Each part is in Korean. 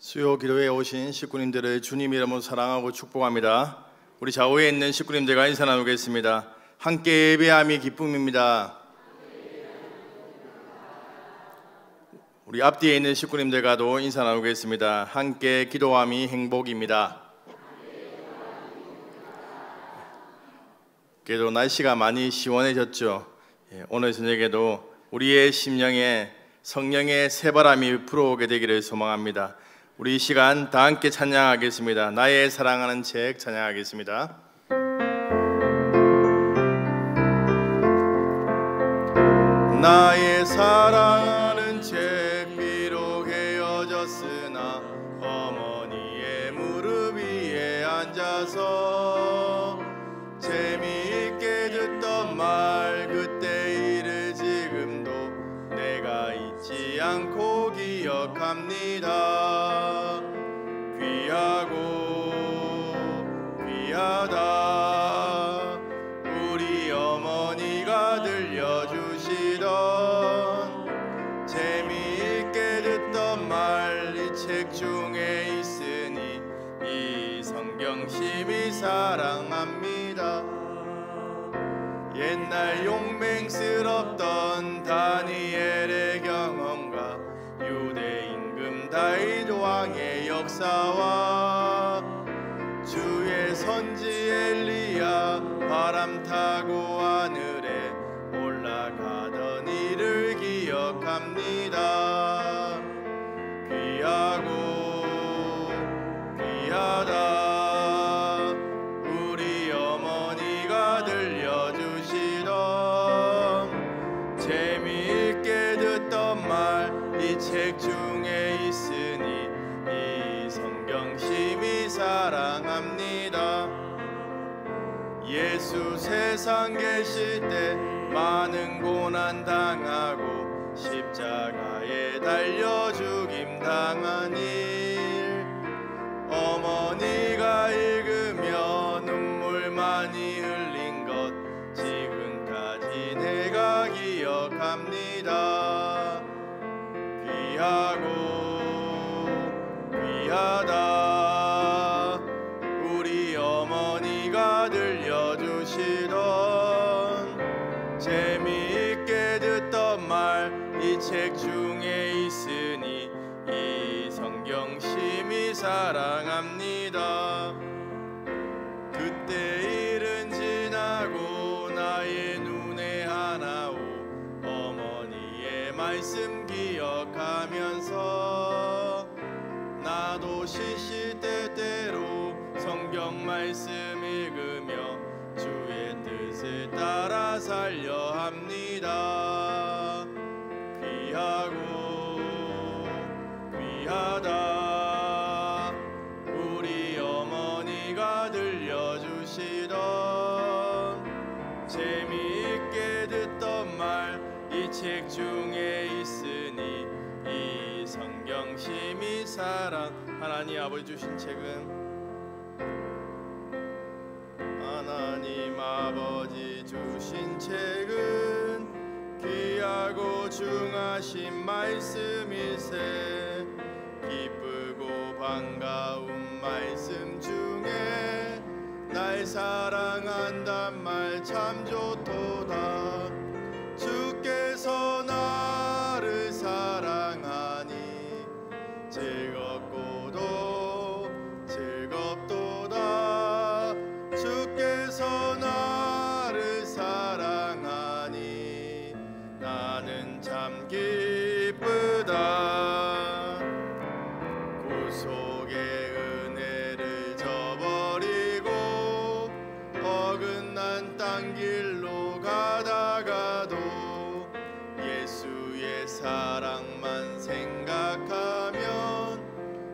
수요 기도회에 오신 식구님들을 주님 이름으로 사랑하고 축복합니다. 우리 좌우에 있는 식구님들과 인사 나누겠습니다. 함께 예배함이 기쁨입니다. 우리 앞뒤에 있는 식구님들과도 인사 나누겠습니다. 함께 기도함이 행복입니다. 그래도 날씨가 많이 시원해졌죠. 오늘 저녁에도 우리의 심령에 성령의 새바람이 불어오게 되기를 소망합니다. 우리 이 시간 다 함께 찬양하겠습니다. 나의 사랑하는 책 찬양하겠습니다. 나의 사랑하는 책 비록 헤어졌으나 어머니의 무릎 위에 앉아서 재미있게 듣던 말 그때 일을 지금도 내가 잊지 않고 기억합니다. 귀하고 귀하다 우리 어머니가 들려주시던 재미있게 듣던 말 이 책 중에 있으니 이 성경 심히 사랑합니다. 옛날 용맹스럽던 다니엘의 경험과 유대 임금 다윗 왕의 역사와 주의 선지 엘리야 바람 타고 하늘에 올라가던 일을 기억합니다. 귀하고 귀하다 우리 어머니가 들려주시던 재미있게 듣던 말 이 책 중에 있으니 이 성경 심히 사랑합니다. 예수 세상 계실 때 많은 고난 당하고 십자가에 달려 죽임 당한 일 어머니가 읽으며 눈물 많이 흘린 것 지금까지 내가 기억합니다. 귀하고 귀하다 우리 어머니가 들려주시던 재미있게 듣던 말 이 책 중에 있으니 이 성경 심히 사랑합니다. 그때 일은 지나고 나의 눈에 하나오 어머니의 말씀 기억하면서 나도 시시때때로 성경 말씀 읽으며 주의 뜻을 따라 살려 합니다. 귀하고 귀하다 우리 어머니가 들려주시던 재미있게 듣던 말 이 책 중에 있으니 이 성경 심히 사랑 하나님 아버지 주신 책은 하나님 아버지 주신 책은 귀하고 중하신 말씀일세 기쁘고 반가운 말씀 중에 날 사랑한단 말 참 좋도다. 주께서 나를 사랑하니 즐겁고도 즐겁도다. 주께서 나를 사랑하니 나는 참 기쁘다. 구속의 은혜를 저버리고 어긋난 땅 길로 가다가도 예수의 사랑만 생각하면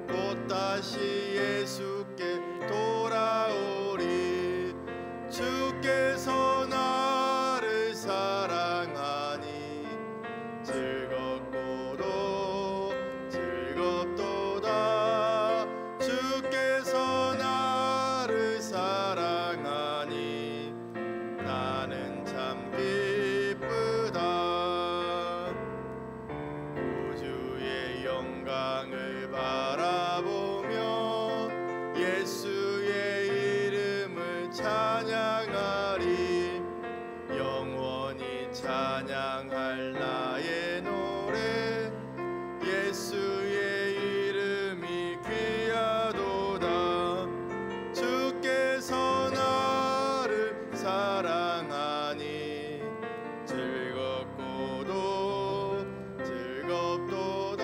또다시 예수께 돌아오리. 주께서 나를 사랑하니 즐겁고도 즐겁도다. 주께서 나를 사랑하니 나는 참 기쁘다. 사랑하리. 영원히 찬양할 나의 노래, 예수의 이름이 귀하도다. 주께서 나를 사랑하니 즐겁고도 즐겁도다.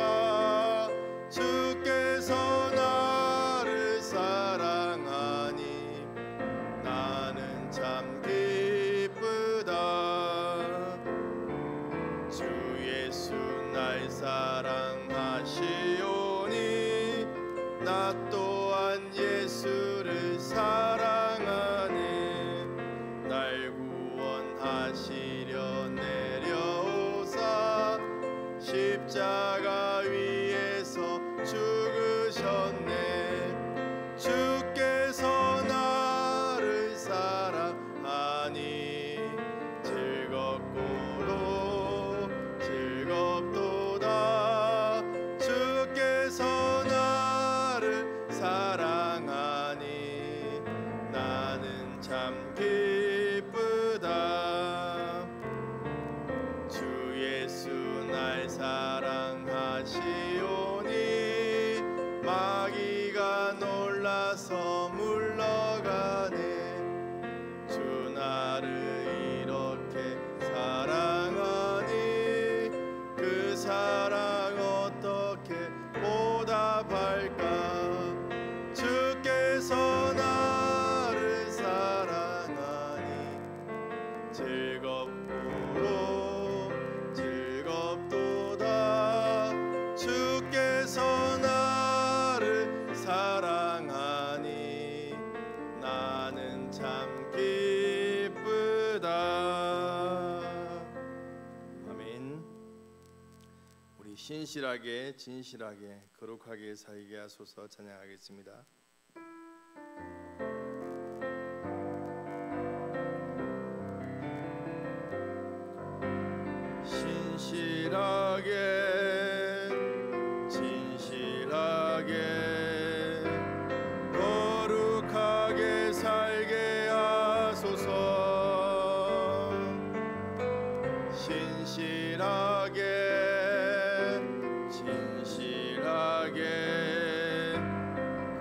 주께서 나를 사랑하니 나는 참 기쁘다. 주 예수 날 사랑하시오니 나 또한 예수를 사랑하네. 날 구원하시려 내려오사 십자가 위에서 죽으셨네. 주께서 나를 사랑하니 즐겁고도 즐겁도다. 주께서 나를 사랑하니 나는 참 기쁘다. 주 예수 날 사랑하시오니 마귀가 놀라서 물러가네. 주 나를 이렇게 사랑하니 그 사랑 어떻게 보답할까. 주께서 나를 사랑하니 즐겁고도 즐겁도다. 주께서 나를 사랑하니 나는 참 기쁘다. 아멘. 우리 신실하게 진실하게 거룩하게 살게 하소서. 찬양하겠습니다. 신실하게 진실하게 거룩하게 살게 하소서. 신실하게 진실하게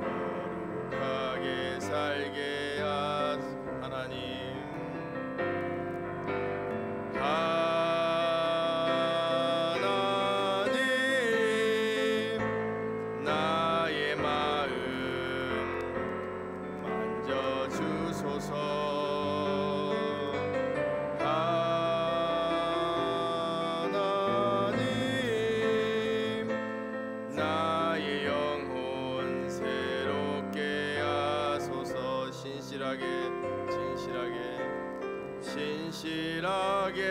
거룩하게 살게 하소서. 하나님 나의 마음 만져주소서. 하나님 나의 영혼 새롭게 하소서. 신실하게 진실하게 진실하게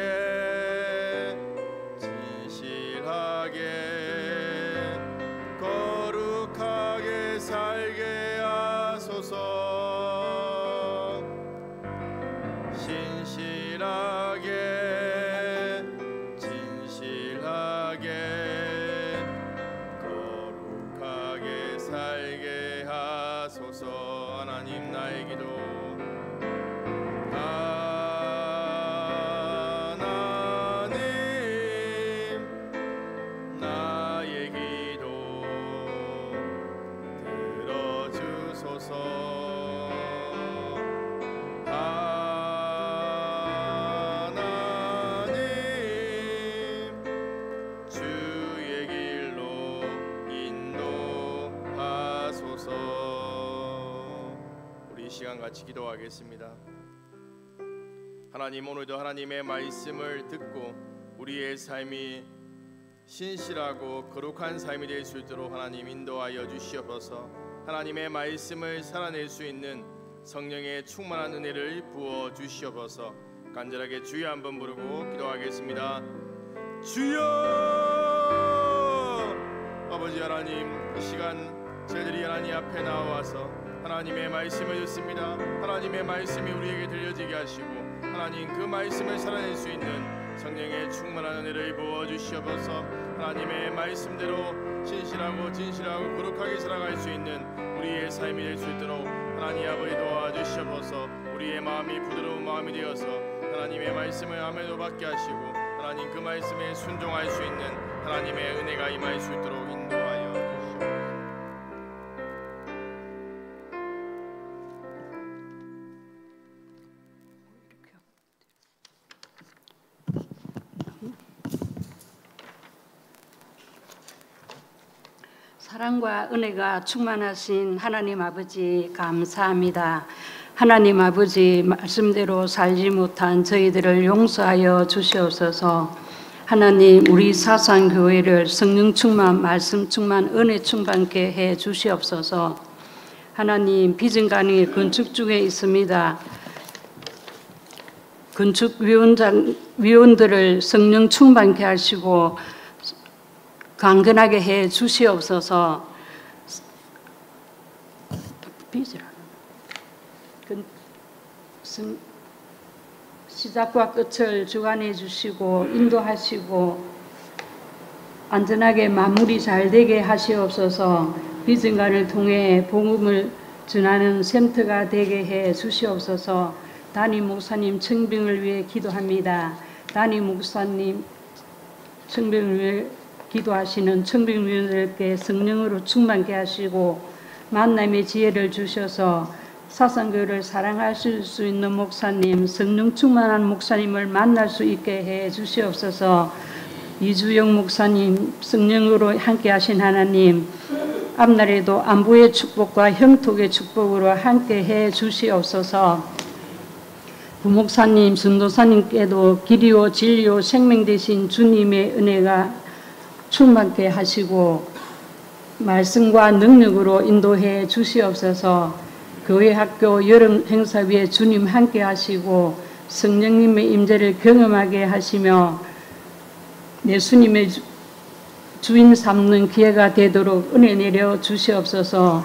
진실하게 거룩하게 살게 하소서. 신실하게 진실하게 거룩하게 살게 하소서. 하나님 나의 기도 나의 기도 들어주소서. 하나님 주의 길로 인도하소서. 우리 이 시간 같이 기도하겠습니다. 하나님, 오늘도 하나님의 말씀을 듣고 우리의 삶이 신실하고 거룩한 삶이 될 수 있도록 하나님 인도하여 주시옵소서. 하나님의 말씀을 살아낼 수 있는 성령의 충만한 은혜를 부어 주시옵소서. 간절하게 주여 한번 부르고 기도하겠습니다. 주여! 아버지 하나님, 이 시간 저희들이 하나님 앞에 나와서 하나님의 말씀을 듣습니다. 하나님의 말씀이 우리에게 들려지게 하시고 하나님 그 말씀을 살아낼 수 있는 성령의 충만한 은혜를 부어 주시옵소서. 하나님의 말씀대로 신실하고 진실하고 거룩하게 살아갈 수 있는 우리의 삶이 될 수 있도록 하나님 아버지 도와주시옵소서. 우리의 마음이 부드러운 마음이 되어서 하나님의 말씀을 아멘으로 받게 하시고 하나님 그 말씀에 순종할 수 있는 하나님의 은혜가 임할 수 있도록 인도하여 주시옵소서. 사랑과 은혜가 충만하신 하나님 아버지 감사합니다. 하나님 아버지 말씀대로 살지 못한 저희들을 용서하여 주시옵소서. 하나님 우리 사상교회를 성령 충만, 말씀 충만, 은혜 충만케 해 주시옵소서. 하나님 비전가능의 건축 중에 있습니다. 건축 위원들을 성령 충만케 하시고 강건하게 해 주시옵소서. 시작과 끝을 주관해 주시고 인도하시고 안전하게 마무리 잘 되게 하시옵소서. 비전관을 통해 복음을 전하는 센터가 되게 해 주시옵소서. 담임 목사님 청빙을 위해 기도합니다. 담임 목사님 청빙을 위해 기도하시는 청빙위원들께 성령으로 충만케 하시고 만남의 지혜를 주셔서 사상교회를 사랑하실 수 있는 목사님, 성령 충만한 목사님을 만날 수 있게 해 주시옵소서. 이주영 목사님, 성령으로 함께 하신 하나님, 앞날에도 안보의 축복과 형통의 축복으로 함께 해 주시옵소서. 부목사님, 전도사님께도 길이요 진리요 생명 되신 주님의 은혜가 충만케 하시고 말씀과 능력으로 인도해 주시옵소서. 교회 학교 여름 행사위에 주님 함께 하시고 성령님의 임재를 경험하게 하시며 예수님의 주인 삼는 기회가 되도록 은혜 내려 주시옵소서.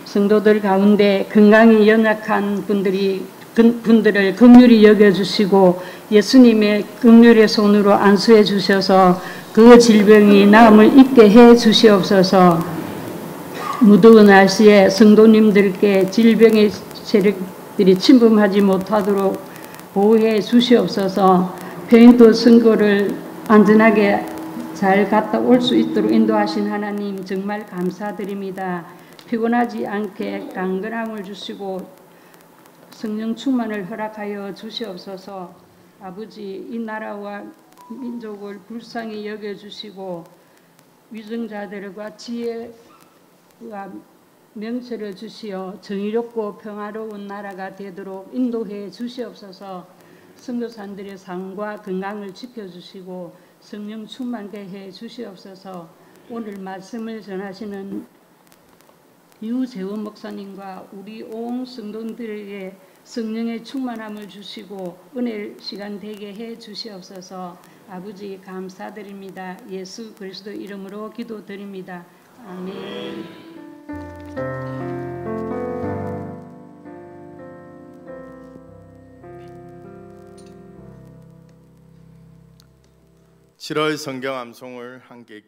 성도들 가운데 건강이 연약한 분들을 긍휼히 여겨주시고 예수님의 긍휼의 손으로 안수해 주셔서 그 질병이 나음을 입게 해 주시옵소서. 무더운 날씨에 성도님들께 질병의 세력들이 침범하지 못하도록 보호해 주시옵소서. 평일도 선거를 안전하게 잘 갔다 올 수 있도록 인도하신 하나님 정말 감사드립니다. 피곤하지 않게 강건함을 주시고 성령 충만을 허락하여 주시옵소서. 아버지 이 나라와 민족을 불쌍히 여겨주시고 위정자들과 지혜와 명철을 주시어 정의롭고 평화로운 나라가 되도록 인도해 주시옵소서. 선교사님들의 삶과 건강을 지켜주시고 성령 충만케 해 주시옵소서. 오늘 말씀을 전하시는 유재원 목사님과 우리 온 성도들에게 성령의 충만함을 주시고 은혜 시간 되게 해 주시옵소서. 아버지 감사드립니다. 예수 그리스도 이름으로 기도드립니다. 아멘. 7월 성경 암송을 함께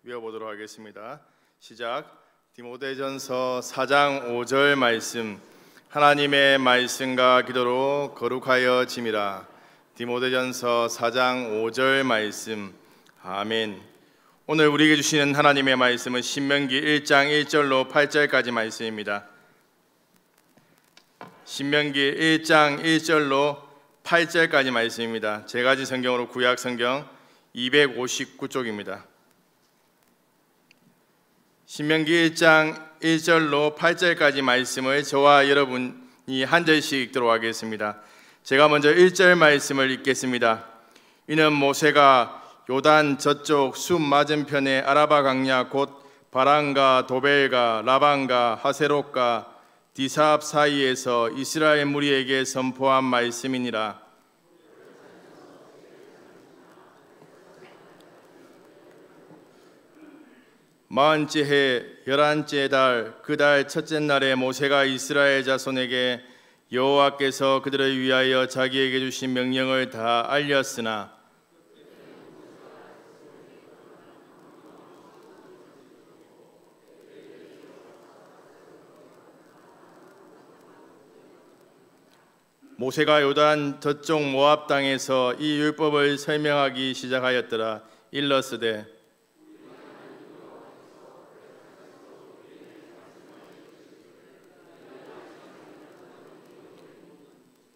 외워보도록 하겠습니다. 시작. 디모데전서 4장 5절 말씀. 하나님의 말씀과 기도로 거룩하여 짐이라. 디모데전서 4장 5절 말씀. 아멘. 오늘 우리에게 주시는 하나님의 말씀은 신명기 1장 1절로 8절까지 말씀입니다. 신명기 1장 1절로 8절까지 말씀입니다. 제가지 성경으로 구약 성경 259쪽입니다. 신명기 1장 1절로 8절까지 말씀을 저와 여러분이 한 절씩 읽도록 하겠습니다. 제가 먼저 1절 말씀을 읽겠습니다. 이는 모세가 요단 저쪽 숲 맞은편의 아라바 강야 곧 바란과 도벨과 라반과 하세롯과 디사압 사이에서 이스라엘 무리에게 선포한 말씀이니라. 마흔째 해 11째 달 그 달 첫째 날에 모세가 이스라엘 자손에게 여호와께서 그들을 위하여 자기에게 주신 명령을 다 알렸으나 모세가 요단 저쪽 모압 땅에서 이 율법을 설명하기 시작하였더라. 일러스되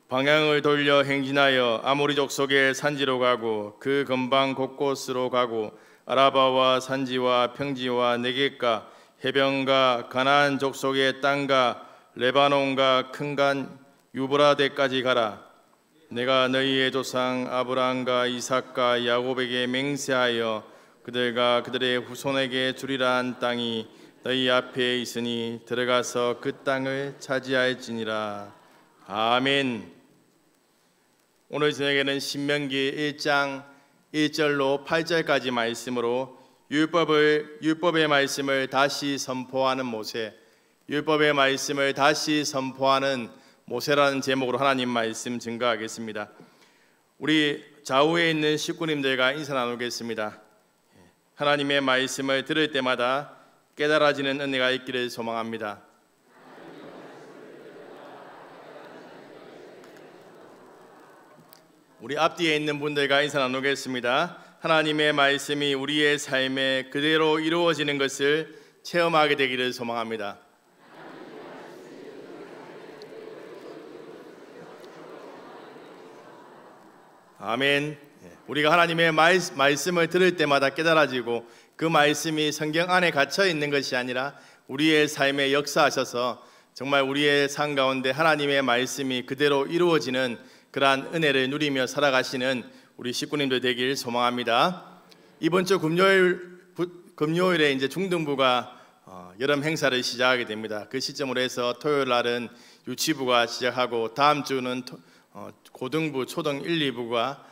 방향을 돌려 행진하여 아모리 족속의 산지로 가고 그 근방 곳곳으로 가고 아라바와 산지와 평지와 네겝과 해변과 가나안 족속의 땅과 레바논과 큰간 유브라데까지 가라. 내가 너희의 조상 아브라함과 이삭과 야곱에게 맹세하여 그들과 그들의 후손에게 주리라 한 땅이 너희 앞에 있으니 들어가서 그 땅을 차지할지니라. 아멘. 오늘 저녁에는 신명기 1장 1절로 8절까지 말씀으로 율법의 말씀을 다시 선포하는 모세, 율법의 말씀을 다시 선포하는 모세라는 제목으로 하나님 말씀 증거하겠습니다. 우리 좌우에 있는 식구님들과 인사 나누겠습니다. 하나님의 말씀을 들을 때마다 깨달아지는 은혜가 있기를 소망합니다. 우리 앞뒤에 있는 분들과 인사 나누겠습니다. 하나님의 말씀이 우리의 삶에 그대로 이루어지는 것을 체험하게 되기를 소망합니다. 아멘. 우리가 하나님의 말씀을 들을 때마다 깨달아지고 그 말씀이 성경 안에 갇혀 있는 것이 아니라 우리의 삶에 역사하셔서 정말 우리의 삶 가운데 하나님의 말씀이 그대로 이루어지는 그러한 은혜를 누리며 살아가시는 우리 식구님들 되길 소망합니다. 이번 주 금요일에 이제 중등부가 여름 행사를 시작하게 됩니다. 그 시점으로 해서 토요일 날은 유치부가 시작하고 다음 주는 고등부, 초등 1, 2부가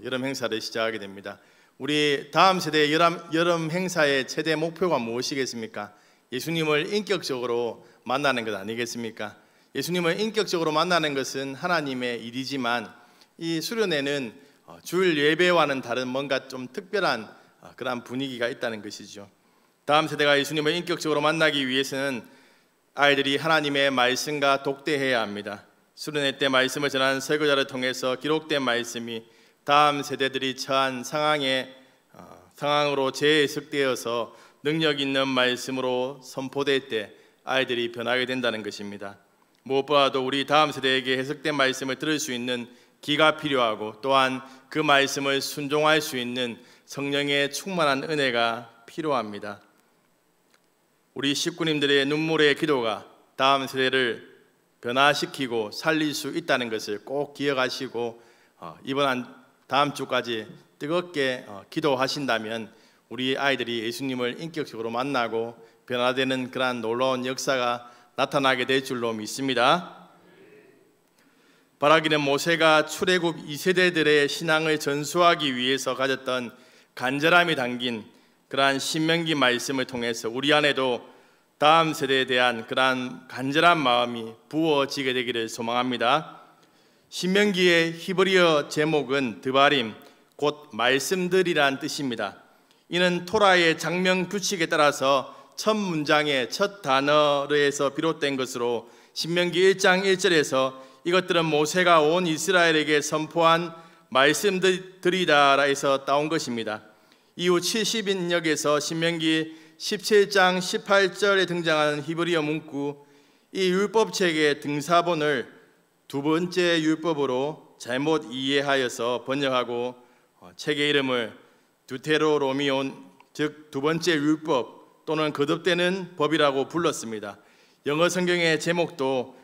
여름 행사를 시작하게 됩니다. 우리 다음 세대의 여름 행사의 최대 목표가 무엇이겠습니까? 예수님을 인격적으로 만나는 것 아니겠습니까? 예수님을 인격적으로 만나는 것은 하나님의 일이지만 이 수련회는 주일 예배와는 다른 뭔가 좀 특별한 그런 분위기가 있다는 것이죠. 다음 세대가 예수님을 인격적으로 만나기 위해서는 아이들이 하나님의 말씀과 독대해야 합니다. 수련회 때 말씀을 전하는 설교자를 통해서 기록된 말씀이 다음 세대들이 처한 상황으로 재해석되어서 능력 있는 말씀으로 선포될 때 아이들이 변하게 된다는 것입니다. 무엇보다도 우리 다음 세대에게 해석된 말씀을 들을 수 있는 기가 필요하고 또한 그 말씀을 순종할 수 있는 성령의 충만한 은혜가 필요합니다. 우리 식구님들의 눈물의 기도가 다음 세대를 변화시키고 살릴 수 있다는 것을 꼭 기억하시고 다음 주까지 뜨겁게 기도하신다면 우리 아이들이 예수님을 인격적으로 만나고 변화되는 그러한 놀라운 역사가 나타나게 될 줄로 믿습니다. 바라기는 모세가 출애굽 2세대들의 신앙을 전수하기 위해서 가졌던 간절함이 담긴 그러한 신명기 말씀을 통해서 우리 안에도 다음 세대에 대한 그러한 간절한 마음이 부어지게 되기를 소망합니다. 신명기의 히브리어 제목은 드바림, 곧 말씀들이란 뜻입니다. 이는 토라의 장명 규칙에 따라서 첫 문장의 첫 단어에서 비롯된 것으로 신명기 1장 1절에서 이것들은 모세가 온 이스라엘에게 선포한 말씀들이다 해서 따온 것입니다. 이후 70인역에서 신명기 17장 18절에 등장하는 히브리어 문구, 이 율법책의 등사본을 두 번째 율법으로 잘못 이해하여서 번역하고 책의 이름을 두테로노미온, 즉 두 번째 율법 또는 거듭되는 법이라고 불렀습니다. 영어 성경의 제목도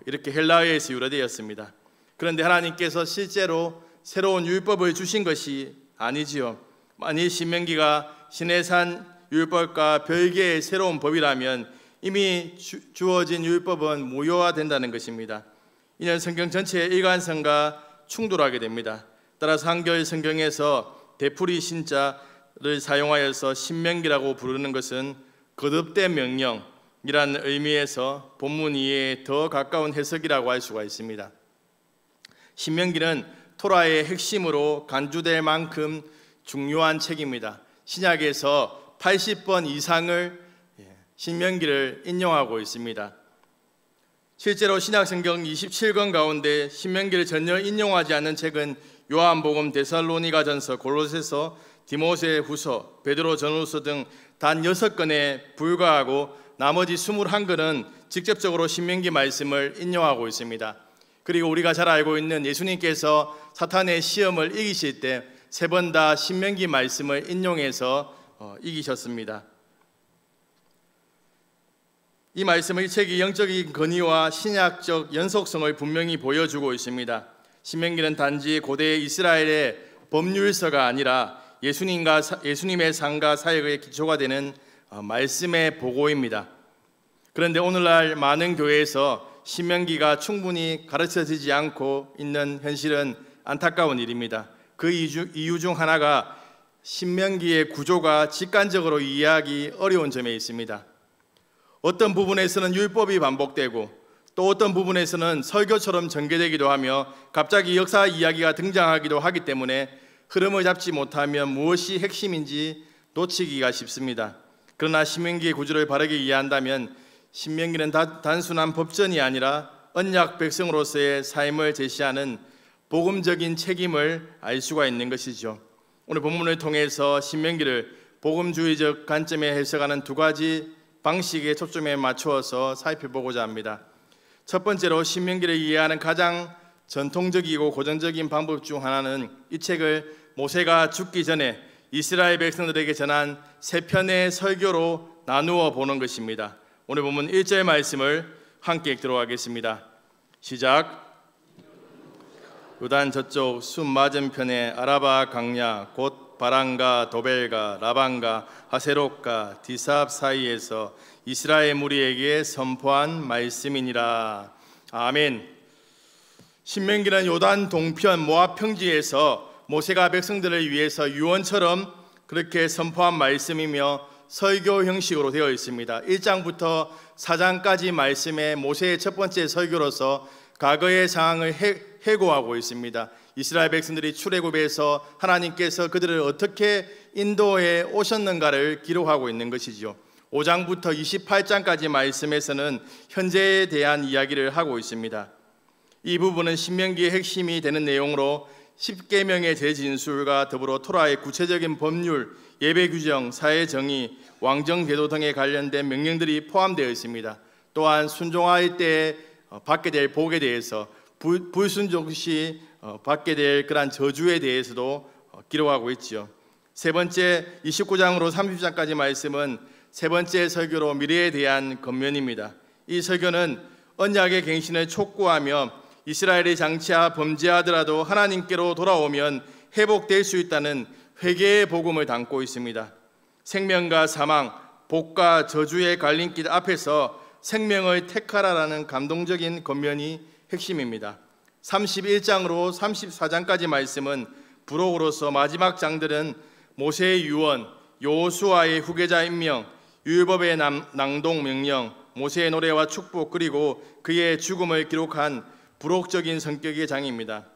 이렇게 헬라어에서 유래되었습니다. 그런데 하나님께서 실제로 새로운 율법을 주신 것이 아니지요. 만일 신명기가 시내산 율법과 별개의 새로운 법이라면 이미 주어진 율법은 무효화된다는 것입니다. 이는 성경 전체의 일관성과 충돌하게 됩니다. 따라서 한겨레 성경에서 되풀이 신자를 사용하여서 신명기라고 부르는 것은 거듭된 명령이라는 의미에서 본문 이해에 더 가까운 해석이라고 할 수가 있습니다. 신명기는 토라의 핵심으로 간주될 만큼 중요한 책입니다. 신약에서 80번 이상을 신명기를 인용하고 있습니다. 실제로 신약성경 27권 가운데 신명기를 전혀 인용하지 않는 책은 요한복음, 데살로니가전서, 골로새서, 디모데후서, 베드로전후서 등 단 6권에 불과하고 나머지 21권은 직접적으로 신명기 말씀을 인용하고 있습니다. 그리고 우리가 잘 알고 있는 예수님께서 사탄의 시험을 이기실 때 3번 다 신명기 말씀을 인용해서 이기셨습니다. 이 말씀은 이 책이 영적인 근위와 신약적 연속성을 분명히 보여주고 있습니다. 신명기는 단지 고대 이스라엘의 법률서가 아니라 예수님의 삶과 사역의 기초가 되는 말씀의 보고입니다. 그런데 오늘날 많은 교회에서 신명기가 충분히 가르쳐지지 않고 있는 현실은 안타까운 일입니다. 그 이유 중 하나가 신명기의 구조가 직관적으로 이해하기 어려운 점에 있습니다. 어떤 부분에서는 율법이 반복되고 또 어떤 부분에서는 설교처럼 전개되기도 하며 갑자기 역사 이야기가 등장하기도 하기 때문에 흐름을 잡지 못하면 무엇이 핵심인지 놓치기가 쉽습니다. 그러나 신명기의 구조를 바르게 이해한다면 신명기는 단순한 법전이 아니라 언약 백성으로서의 삶을 제시하는 복음적인 책임을 알 수가 있는 것이죠. 오늘 본문을 통해서 신명기를 복음주의적 관점에 해석하는 2가지 방식의 초점에 맞추어서 살펴보고자 합니다. 첫 번째로 신명기를 이해하는 가장 전통적이고 고전적인 방법 중 하나는 이 책을 모세가 죽기 전에 이스라엘 백성들에게 전한 3편의 설교로 나누어 보는 것입니다. 오늘 본문 1절 말씀을 함께 읽도록 하겠습니다. 시작. 요단 저쪽 숲 맞은편의 아라바 강야 곧 바란과 도벨과 라반과 하세롯과 디삽 사이에서 이스라엘 무리에게 선포한 말씀이니라. 아멘. 신명기는 요단 동편 모압 평지에서 모세가 백성들을 위해서 유언처럼 그렇게 선포한 말씀이며 설교 형식으로 되어 있습니다. 1장부터 4장까지 말씀에 모세의 첫 번째 설교로서 과거의 상황을 회고하고 있습니다. 이스라엘 백성들이 출애굽에서 하나님께서 그들을 어떻게 인도해 오셨는가를 기록하고 있는 것이죠. 5장부터 28장까지 말씀에서는 현재에 대한 이야기를 하고 있습니다. 이 부분은 신명기의 핵심이 되는 내용으로 10계명의 재진술과 더불어 토라의 구체적인 법률, 예배 규정, 사회 정의, 왕정 제도 등에 관련된 명령들이 포함되어 있습니다. 또한 순종할 때 받게 될 복에 대해서, 불순종 시 받게 될 그러한 저주에 대해서도 기록하고 있지요. 세 번째 29장으로 30장까지 말씀은 세 번째 설교로 미래에 대한 권면입니다. 이 설교는 언약의 갱신을 촉구하며 이스라엘이 장차 범죄하더라도 하나님께로 돌아오면 회복될 수 있다는 회개의 복음을 담고 있습니다. 생명과 사망, 복과 저주의 갈림길 앞에서 생명을 택하라라는 감동적인 권면이 핵심입니다. 31장으로 34장까지 말씀은 부록으로서 마지막 장들은 모세의 유언, 여호수아의 후계자 임명, 율법의 낭독 명령, 모세의 노래와 축복 그리고 그의 죽음을 기록한 부록적인 성격의 장입니다.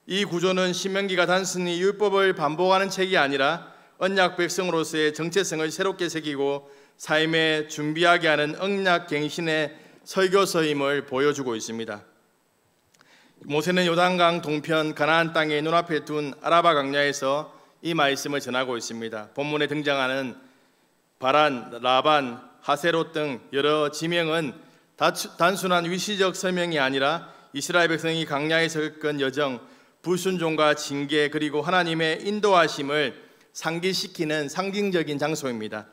이 구조는 신명기가 단순히 율법을 반복하는 책이 아니라 언약 백성으로서의 정체성을 새롭게 새기고 삶에 준비하게 하는 언약 갱신의 설교서임을 보여주고 있습니다. 모세는 요단강 동편 가나안 땅에 눈앞에 둔 아라바 강야에서 이 말씀을 전하고 있습니다. 본문에 등장하는 바란, 라반, 하세롯 등 여러 지명은 단순한 위시적 설명이 아니라 이스라엘 백성이 강야에서 겪은 여정, 불순종과 징계 그리고 하나님의 인도하심을 상기시키는 상징적인 장소입니다.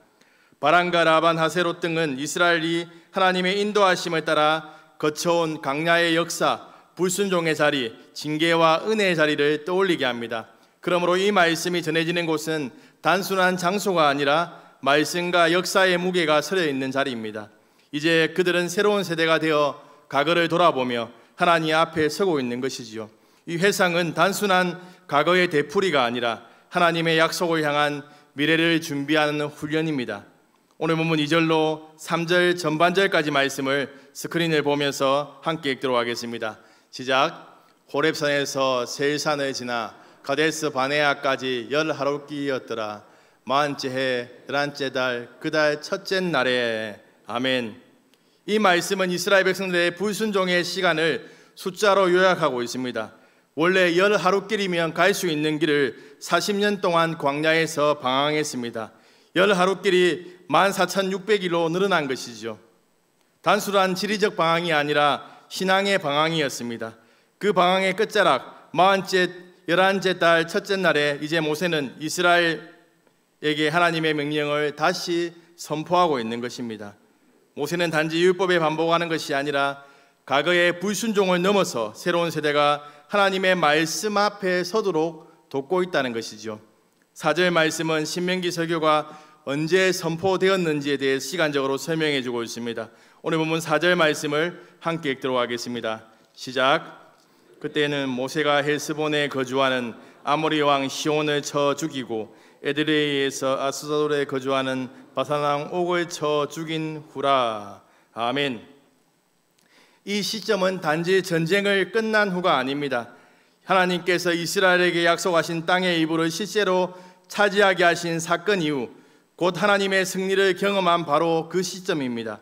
바란과 라반, 하세롯 등은 이스라엘이 하나님의 인도하심을 따라 거쳐온 강야의 역사, 불순종의 자리, 징계와 은혜의 자리를 떠올리게 합니다. 그러므로 이 말씀이 전해지는 곳은 단순한 장소가 아니라 말씀과 역사의 무게가 서려 있는 자리입니다. 이제 그들은 새로운 세대가 되어 과거를 돌아보며 하나님 앞에 서고 있는 것이지요. 이 회상은 단순한 과거의 되풀이가 아니라 하나님의 약속을 향한 미래를 준비하는 훈련입니다. 오늘 본문 2절로 3절 전반절까지 말씀을 스크린을 보면서 함께 읽도록 하겠습니다. 시작. 호렙산에서 세일산을 지나 가데스 바네아까지 10하루길이었더라. 40째 해 11째 달 그 달 첫째 날에 아멘. 이 말씀은 이스라엘 백성들의 불순종의 시간을 숫자로 요약하고 있습니다. 원래 10하루길이면 갈 수 있는 길을 40년 동안 광야에서 방황했습니다. 10하루길이 14,600일로 늘어난 것이죠. 단순한 지리적 방황이 아니라 신앙의 방황이었습니다. 그 방황의 끝자락 11째 달 첫째 날에 이제 모세는 이스라엘에게 하나님의 명령을 다시 선포하고 있는 것입니다. 모세는 단지 율법에 반복하는 것이 아니라 과거의 불순종을 넘어서 새로운 세대가 하나님의 말씀 앞에 서도록 돕고 있다는 것이죠. 4절 말씀은 신명기 설교가 언제 선포되었는지에 대해 시간적으로 설명해 주고 있습니다. 오늘 본문 4절 말씀을 함께 읽도록 하겠습니다. 시작. 그때는 모세가 헬스본에 거주하는 아모리 왕 시온을 쳐 죽이고 에드레이에서 아스도르에 거주하는 바산 왕 옥을 쳐 죽인 후라. 아멘. 이 시점은 단지 전쟁을 끝난 후가 아닙니다. 하나님께서 이스라엘에게 약속하신 땅의 일부를 실제로 차지하게 하신 사건 이후 곧 하나님의 승리를 경험한 바로 그 시점입니다.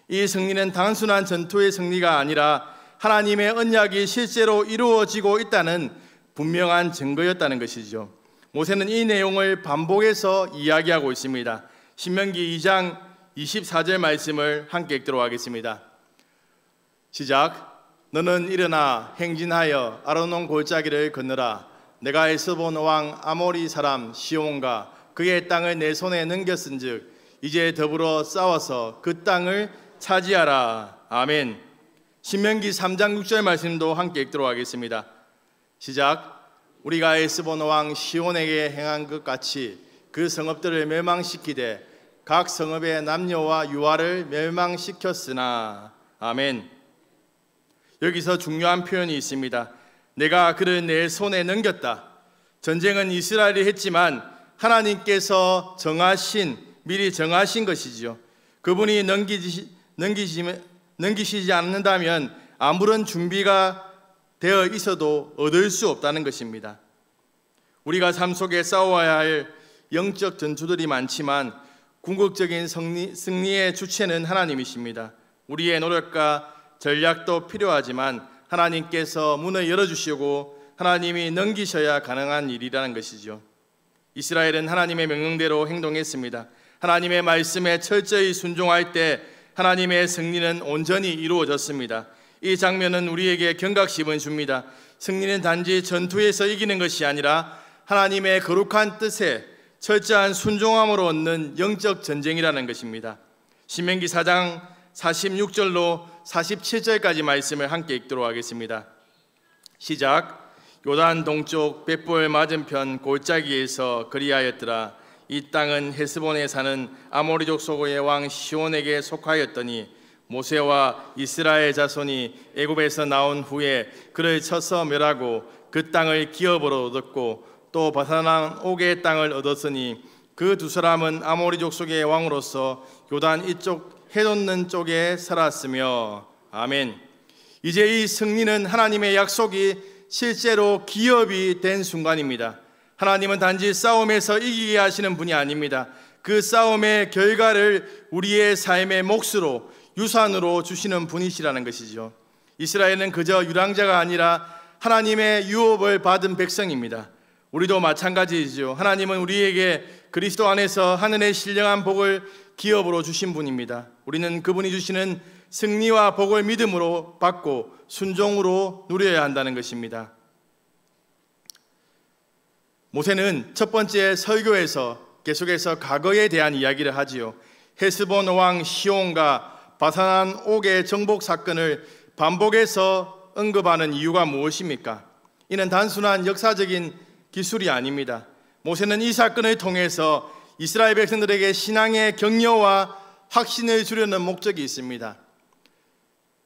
이 승리는 단순한 전투의 승리가 아니라 하나님의 언약이 실제로 이루어지고 있다는 분명한 증거였다는 것이죠. 모세는 이 내용을 반복해서 이야기하고 있습니다. 신명기 2장 24절 말씀을 함께 읽도록 하겠습니다. 시작. 너는 일어나 행진하여 아르논 골짜기를 건너라. 내가 에스본 왕 아모리 사람 시온과 그의 땅을 내 손에 넘겼은즉 이제 더불어 싸워서 그 땅을 차지하라. 아멘. 신명기 3장 6절 말씀도 함께 읽도록 하겠습니다. 시작. 우리가 에스본 왕 시온에게 행한 것 같이 그 성읍들을 멸망시키되 각 성읍의 남녀와 유아를 멸망시켰으나. 아멘. 여기서 중요한 표현이 있습니다. 내가 그를 내 손에 넘겼다. 전쟁은 이스라엘이 했지만 하나님께서 미리 정하신 것이죠. 그분이 넘기시지 않는다면 아무런 준비가 되어 있어도 얻을 수 없다는 것입니다. 우리가 삶 속에 싸워야 할 영적 전투들이 많지만 궁극적인 승리의 주체는 하나님이십니다. 우리의 노력과 전략도 필요하지만 하나님께서 문을 열어주시고 하나님이 넘기셔야 가능한 일이라는 것이죠. 이스라엘은 하나님의 명령대로 행동했습니다. 하나님의 말씀에 철저히 순종할 때 하나님의 승리는 온전히 이루어졌습니다. 이 장면은 우리에게 경각심을 줍니다. 승리는 단지 전투에서 이기는 것이 아니라 하나님의 거룩한 뜻에 철저한 순종함으로 얻는 영적 전쟁이라는 것입니다. 신명기 4장 46절로 47절까지 말씀을 함께 읽도록 하겠습니다. 시작. 요단 동쪽 벳볼 맞은편 골짜기에서 그리하였더라. 이 땅은 헤스본에 사는 아모리족 소고의 왕 시온에게 속하였더니 모세와 이스라엘 자손이 애굽에서 나온 후에 그를 쳐서 멸하고 그 땅을 기업으로 얻었고 또 바산 왕 옥의 땅을 얻었으니 그 두 사람은 아모리족 속의 왕으로서 요단 이쪽 해돋는 쪽에 살았으며. 아멘. 이제 이 승리는 하나님의 약속이 실제로 기업이 된 순간입니다. 하나님은 단지 싸움에서 이기게 하시는 분이 아닙니다. 그 싸움의 결과를 우리의 삶의 몫으로 유산으로 주시는 분이시라는 것이죠. 이스라엘은 그저 유랑자가 아니라 하나님의 유업을 받은 백성입니다. 우리도 마찬가지이죠. 하나님은 우리에게 그리스도 안에서 하늘의 신령한 복을 기업으로 주신 분입니다. 우리는 그분이 주시는 승리와 복을 믿음으로 받고 순종으로 누려야 한다는 것입니다. 모세는 첫 번째 설교에서 계속해서 과거에 대한 이야기를 하지요. 헤스본 왕 시온과 바산 옥의 정복 사건을 반복해서 언급하는 이유가 무엇입니까? 이는 단순한 역사적인 기술이 아닙니다. 모세는 이 사건을 통해서 이스라엘 백성들에게 신앙의 격려와 확신을 주려는 목적이 있습니다.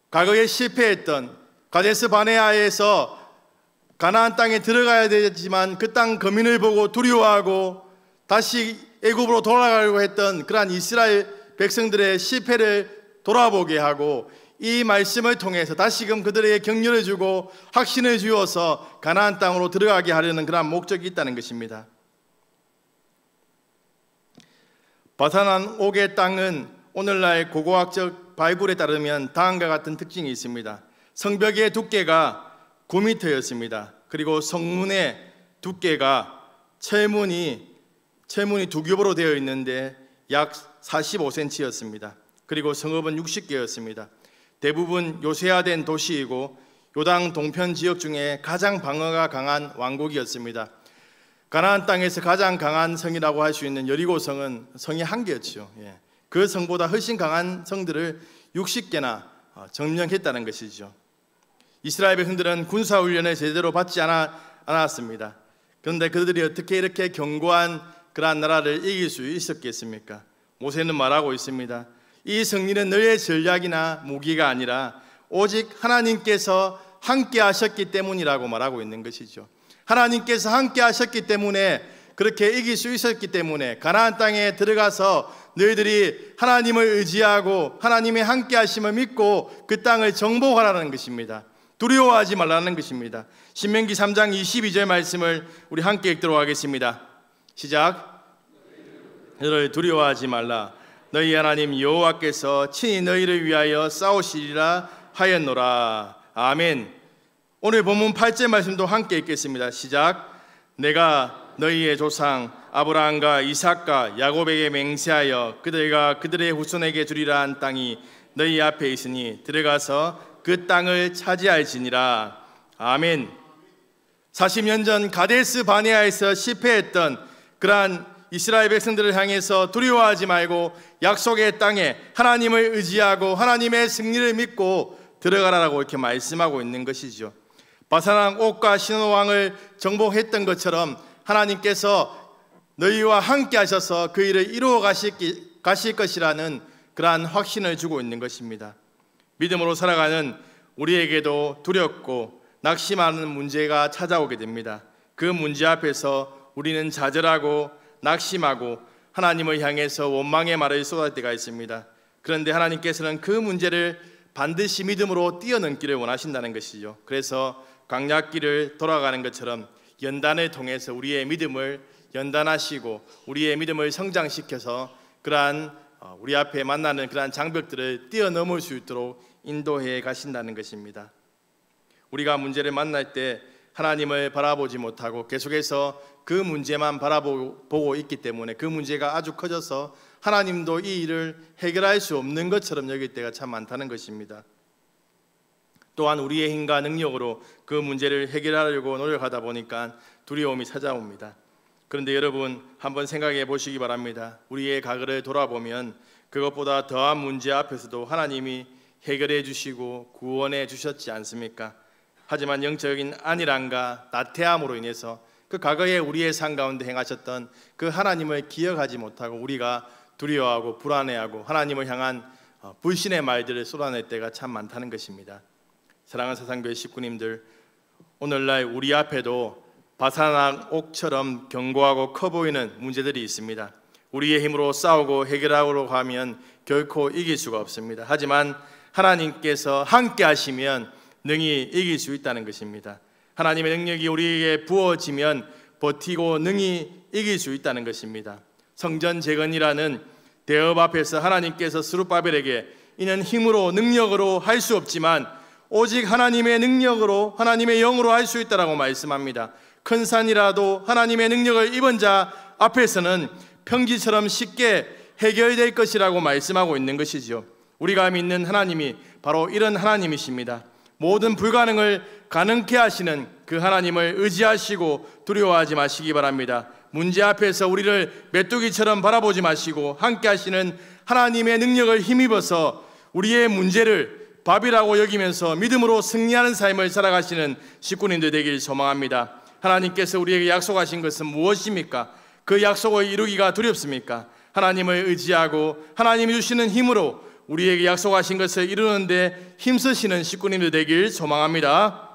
과거에 실패했던 가데스 바네아에서 가나안 땅에 들어가야 되지만 그 땅 거민을 보고 두려워하고 다시 애굽으로 돌아가려고 했던 그러한 이스라엘 백성들의 실패를 돌아보게 하고 이 말씀을 통해서 다시금 그들에게 격려를 주고 확신을 주어서 가나안 땅으로 들어가게 하려는 그러한 목적이 있다는 것입니다. 바산 왕 옥의 땅은 오늘날 고고학적 발굴에 따르면 다음과 같은 특징이 있습니다. 성벽의 두께가 9m였습니다. 그리고 성문의 두께가 철문이 두 겹으로 되어 있는데 약 45cm였습니다. 그리고 성읍은 60개였습니다. 대부분 요새화된 도시이고 요당 동편 지역 중에 가장 방어가 강한 왕국이었습니다. 가나안 땅에서 가장 강한 성이라고 할 수 있는 여리고성은 성이 한 개였죠. 그 성보다 훨씬 강한 성들을 60개나 점령했다는 것이죠. 이스라엘 백성들은 군사훈련을 제대로 받지 않았습니다. 그런데 그들이 어떻게 이렇게 견고한 그러한 나라를 이길 수 있었겠습니까? 모세는 말하고 있습니다. 이 승리는 너의 전략이나 무기가 아니라 오직 하나님께서 함께 하셨기 때문이라고 말하고 있는 것이죠. 하나님께서 함께 하셨기 때문에 그렇게 이길 수 있었기 때문에 가나안 땅에 들어가서 너희들이 하나님을 의지하고 하나님의 함께 하심을 믿고 그 땅을 정복하라는 것입니다. 두려워하지 말라는 것입니다. 신명기 3장 22절 말씀을 우리 함께 읽도록 하겠습니다. 시작. 너를 두려워하지 말라. 너희 하나님 여호와께서 친히 너희를 위하여 싸우시리라 하였노라. 아멘. 오늘 본문 8절 말씀도 함께 읽겠습니다. 시작. 내가 너희의 조상 아브라함과 이삭과 야곱에게 맹세하여 그들과 그들의 후손에게 주리라 한 땅이 너희 앞에 있으니 들어가서 그 땅을 차지할지니라. 아멘. 40년 전 가데스 바네아에서 실패했던 그러한 이스라엘 백성들을 향해서 두려워하지 말고 약속의 땅에 하나님을 의지하고 하나님의 승리를 믿고 들어가라라고 이렇게 말씀하고 있는 것이죠. 바산왕 옥과 시므온왕을 정복했던 것처럼 하나님께서 너희와 함께 하셔서 그 일을 이루어 가실 것이라는 그러한 확신을 주고 있는 것입니다. 믿음으로 살아가는 우리에게도 두렵고 낙심하는 문제가 찾아오게 됩니다. 그 문제 앞에서 우리는 좌절하고 낙심하고 하나님을 향해서 원망의 말을 쏟아낼 때가 있습니다. 그런데 하나님께서는 그 문제를 반드시 믿음으로 뛰어넘기를 원하신다는 것이죠. 그래서 광야길을 돌아가는 것처럼 연단을 통해서 우리의 믿음을 연단하시고 우리의 믿음을 성장시켜서 그러한 우리 앞에 만나는 그러한 장벽들을 뛰어넘을 수 있도록 인도해 가신다는 것입니다. 우리가 문제를 만날 때 하나님을 바라보지 못하고 계속해서 그 문제만 바라보고 있기 때문에 그 문제가 아주 커져서 하나님도 이 일을 해결할 수 없는 것처럼 여길 때가 참 많다는 것입니다. 또한 우리의 힘과 능력으로 그 문제를 해결하려고 노력하다 보니까 두려움이 찾아옵니다. 그런데 여러분 한번 생각해 보시기 바랍니다. 우리의 과거를 돌아보면 그것보다 더한 문제 앞에서도 하나님이 해결해 주시고 구원해 주셨지 않습니까? 하지만 영적인 안일함과 나태함으로 인해서 그 과거에 우리의 삶 가운데 행하셨던 그 하나님을 기억하지 못하고 우리가 두려워하고 불안해하고 하나님을 향한 불신의 말들을 쏟아낼 때가 참 많다는 것입니다. 사랑하는 사상교회 식구님들, 오늘날 우리 앞에도 바산왕 옥처럼 견고하고 커 보이는 문제들이 있습니다. 우리의 힘으로 싸우고 해결하려고 하면 결코 이길 수가 없습니다. 하지만 하나님께서 함께 하시면 능히 이길 수 있다는 것입니다. 하나님의 능력이 우리에게 부어지면 버티고 능히 이길 수 있다는 것입니다. 성전 재건이라는 대업 앞에서 하나님께서 스룹바벨에게 이는 힘으로 능력으로 할 수 없지만 오직 하나님의 능력으로 하나님의 영으로 할 수 있다라고 말씀합니다. 큰 산이라도 하나님의 능력을 입은 자 앞에서는 평지처럼 쉽게 해결될 것이라고 말씀하고 있는 것이죠. 우리가 믿는 하나님이 바로 이런 하나님이십니다. 모든 불가능을 가능케 하시는 그 하나님을 의지하시고 두려워하지 마시기 바랍니다. 문제 앞에서 우리를 메뚜기처럼 바라보지 마시고 함께 하시는 하나님의 능력을 힘입어서 우리의 문제를 밥이라고 여기면서 믿음으로 승리하는 삶을 살아가시는 식구님들 되길 소망합니다. 하나님께서 우리에게 약속하신 것은 무엇입니까? 그 약속을 이루기가 두렵습니까? 하나님을 의지하고 하나님이 주시는 힘으로 우리에게 약속하신 것을 이루는데 힘쓰시는 식구님들 되길 소망합니다.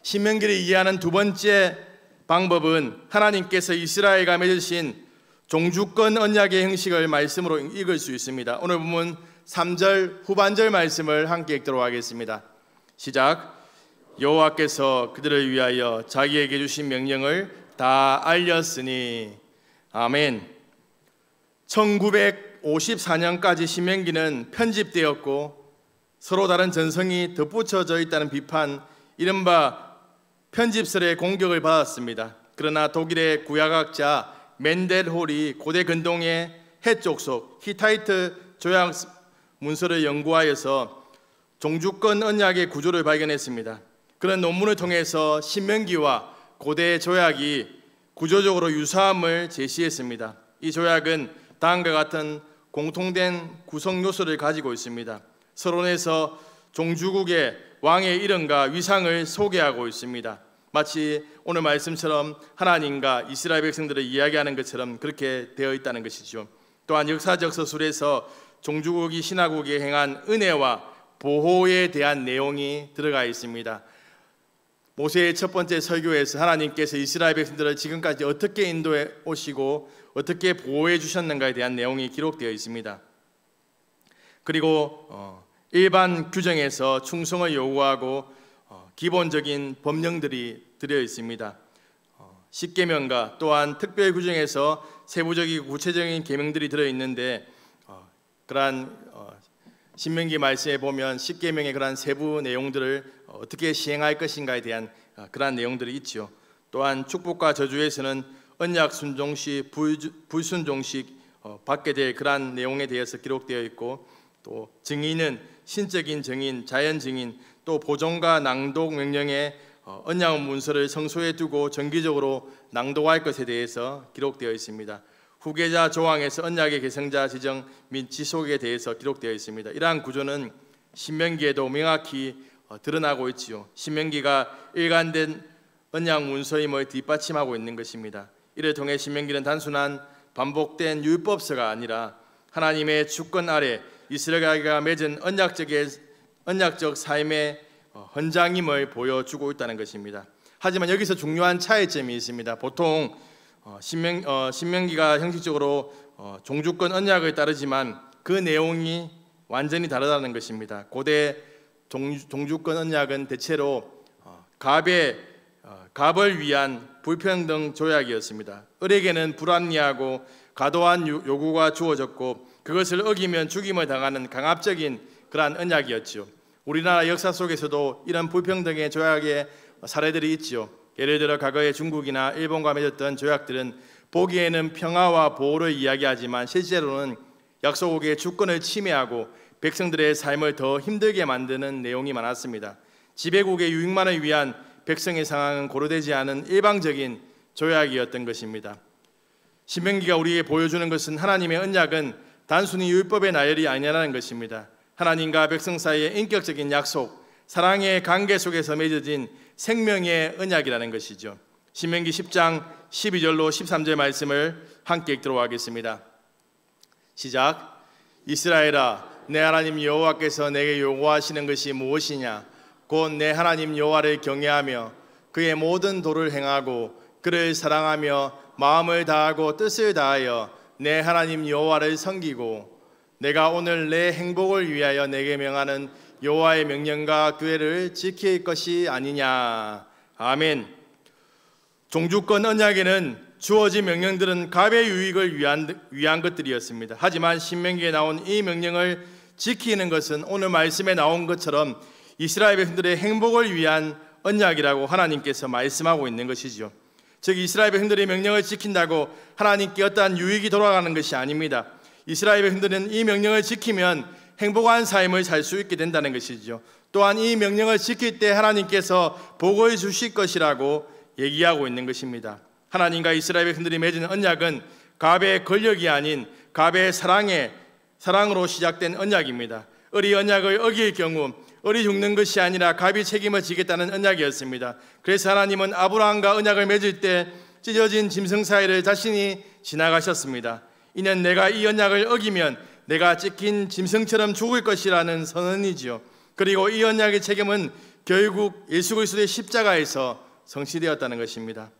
신명기를 이해하는 두 번째 방법은 하나님께서 이스라엘과 맺으신 종주권 언약의 형식을 말씀으로 읽을 수 있습니다. 오늘 본문 3절 후반절 말씀을 함께 읽도록 하겠습니다. 시작. 여호와께서 그들을 위하여 자기에게 주신 명령을 다 알렸으니. 아멘. 1954년까지 신명기는 편집되었고 서로 다른 전성이 덧붙여져 있다는 비판, 이른바 편집설의 공격을 받았습니다. 그러나 독일의 구약학자 멘델홀이 고대 근동의 해족속 히타이트 조약 문서를 연구하여서 종주권 언약의 구조를 발견했습니다. 그런 논문을 통해서 신명기와 고대 조약이 구조적으로 유사함을 제시했습니다. 이 조약은 다음과 같은 공통된 구성 요소를 가지고 있습니다. 서론에서 종주국의 왕의 이름과 위상을 소개하고 있습니다. 마치 오늘 말씀처럼 하나님과 이스라엘 백성들을 이야기하는 것처럼 그렇게 되어 있다는 것이죠. 또한 역사적 서술에서 종주국이 신하국에 행한 은혜와 보호에 대한 내용이 들어가 있습니다. 모세의 첫 번째 설교에서 하나님께서 이스라엘 백성들을 지금까지 어떻게 인도해 오시고 어떻게 보호해 주셨는가에 대한 내용이 기록되어 있습니다. 그리고 일반 규정에서 충성을 요구하고 기본적인 법령들이 들어 있습니다. 십계명과 또한 특별 규정에서 세부적이고 구체적인 계명들이 들어 있는데 그러한 신명기 말씀에 보면 십계명의 그러한 세부 내용들을 어떻게 시행할 것인가에 대한 그러한 내용들이 있죠. 또한 축복과 저주에서는 언약 순종시, 불순종시 받게 될 그러한 내용에 대해서 기록되어 있고, 또 증인은 신적인 증인, 자연 증인, 또 보존과 낭독 명령에 언약 문서를 성소에 두고 정기적으로 낭독할 것에 대해서 기록되어 있습니다. 후계자 조항에서 언약의 계승자 지정 및 지속에 대해서 기록되어 있습니다. 이러한 구조는 신명기에도 명확히 드러나고 있지요. 신명기가 일관된 언약 문서임을 뒷받침하고 있는 것입니다. 이를 통해 신명기는 단순한 반복된 율법서가 아니라 하나님의 주권 아래 이스라엘과 맺은 언약적 삶의 헌장임을 보여주고 있다는 것입니다. 하지만 여기서 중요한 차이점이 있습니다. 보통 신명기가 형식적으로 종주권 언약을 따르지만 그 내용이 완전히 다르다는 것입니다. 고대 종주권 언약은 대체로 갑을 위한 불평등 조약이었습니다. 을에게는 불합리하고 과도한 요구가 주어졌고 그것을 어기면 죽임을 당하는 강압적인 그러한 언약이었죠. 우리나라 역사 속에서도 이런 불평등의 조약의 사례들이 있죠. 예를 들어 과거에 중국이나 일본과 맺었던 조약들은 보기에는 평화와 보호를 이야기하지만 실제로는 약소국의 주권을 침해하고 백성들의 삶을 더 힘들게 만드는 내용이 많았습니다. 지배국의 유익만을 위한 백성의 상황은 고려되지 않은 일방적인 조약이었던 것입니다. 신명기가 우리에게 보여주는 것은 하나님의 언약은 단순히 율법의 나열이 아니라는 것입니다. 하나님과 백성 사이의 인격적인 약속, 사랑의 관계 속에서 맺어진 생명의 언약이라는 것이죠. 신명기 10장 12절로 13절 말씀을 함께 읽도록 하겠습니다. 시작. 이스라엘아, 내 하나님 여호와께서 내게 요구하시는 것이 무엇이냐? 곧 내 하나님 여호와를 경외하며 그의 모든 도를 행하고 그를 사랑하며 마음을 다하고 뜻을 다하여 내 하나님 여호와를 섬기고 내가 오늘 내 행복을 위하여 내게 명하는 여호와의 명령과 규례를 지킬 것이 아니냐. 아멘. 종주권 언약에는 주어진 명령들은 갑의 유익을 위한 것들이었습니다. 하지만 신명기에 나온 이 명령을 지키는 것은 오늘 말씀에 나온 것처럼 이스라엘 백성들의 행복을 위한 언약이라고 하나님께서 말씀하고 있는 것이죠. 즉 이스라엘 백성들의 명령을 지킨다고 하나님께 어떠한 유익이 돌아가는 것이 아닙니다. 이스라엘 백성들은 이 명령을 지키면 행복한 삶을 살 수 있게 된다는 것이죠. 또한 이 명령을 지킬 때 하나님께서 복을 주실 것이라고 얘기하고 있는 것입니다. 하나님과 이스라엘 백성들이 맺은 언약은 갑의 권력이 아닌 갑의 사랑으로 시작된 언약입니다. 을이 언약을 어길 경우 을이 죽는 것이 아니라 갑이 책임을 지겠다는 언약이었습니다. 그래서 하나님은 아브라함과 언약을 맺을 때 찢어진 짐승 사이를 자신이 지나가셨습니다. 이는 내가 이 언약을 어기면 내가 찢긴 짐승처럼 죽을 것이라는 선언이지요. 그리고 이 언약의 책임은 결국 예수 그리스도의 십자가에서 성취되었다는 것입니다.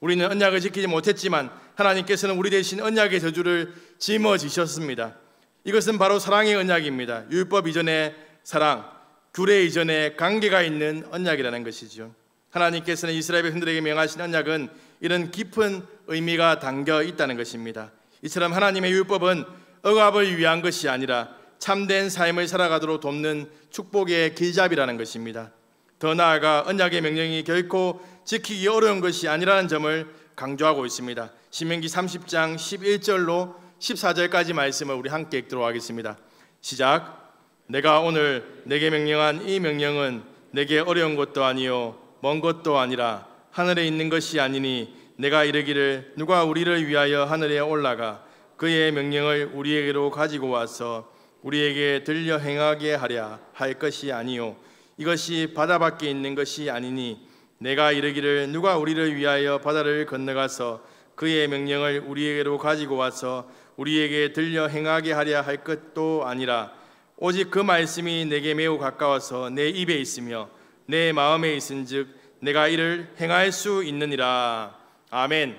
우리는 언약을 지키지 못했지만 하나님께서는 우리 대신 언약의 저주를 짊어지셨습니다. 이것은 바로 사랑의 언약입니다. 율법 이전의 사랑, 규례 이전의 관계가 있는 언약이라는 것이죠. 하나님께서는 이스라엘 백성들에게 명하신 언약은 이런 깊은 의미가 담겨 있다는 것입니다. 이처럼 하나님의 율법은 억압을 위한 것이 아니라 참된 삶을 살아가도록 돕는 축복의 길잡이라는 것입니다. 더 나아가 언약의 명령이 결코 지키기 어려운 것이 아니라는 점을 강조하고 있습니다. 신명기 30장 11절로 14절까지 말씀을 우리 함께 읽도록 하겠습니다. 시작. 내가 오늘 내게 명령한 이 명령은 내게 어려운 것도 아니요 먼 것도 아니라 하늘에 있는 것이 아니니 내가 이르기를 누가 우리를 위하여 하늘에 올라가 그의 명령을 우리에게로 가지고 와서 우리에게 들려 행하게 하랴 할 것이 아니요 이것이 바다 밖에 있는 것이 아니니 내가 이르기를 누가 우리를 위하여 바다를 건너가서 그의 명령을 우리에게로 가지고 와서 우리에게 들려 행하게 하랴 할 것도 아니라 오직 그 말씀이 내게 매우 가까워서 내 입에 있으며 내 마음에 있은즉 내가 이를 행할 수 있느니라. 아멘.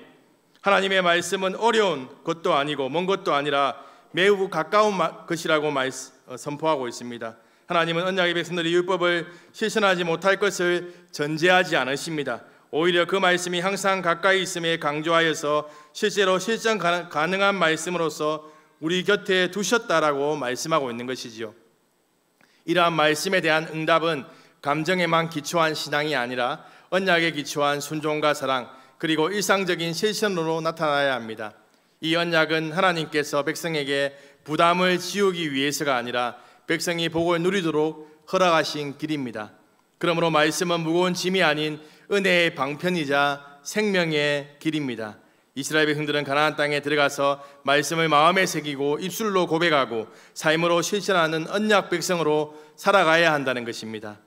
하나님의 말씀은 어려운 것도 아니고 먼 것도 아니라 매우 가까운 것이라고 선포하고 있습니다. 하나님은 언약의 백성들이 율법을 실천하지 못할 것을 전제하지 않으십니다. 오히려 그 말씀이 항상 가까이 있음에 강조하여서 실제로 실천 가능한 말씀으로서 우리 곁에 두셨다라고 말씀하고 있는 것이지요. 이러한 말씀에 대한 응답은 감정에만 기초한 신앙이 아니라 언약에 기초한 순종과 사랑 그리고 일상적인 실천으로 나타나야 합니다. 이 언약은 하나님께서 백성에게 부담을 지우기 위해서가 아니라 백성이 복을 누리도록 허락하신 길입니다. 그러므로 말씀은 무거운 짐이 아닌 은혜의 방편이자 생명의 길입니다. 이스라엘 백성들은 가나안 땅에 들어가서 말씀을 마음에 새기고 입술로 고백하고 삶으로 실천하는 언약 백성으로 살아가야 한다는 것입니다.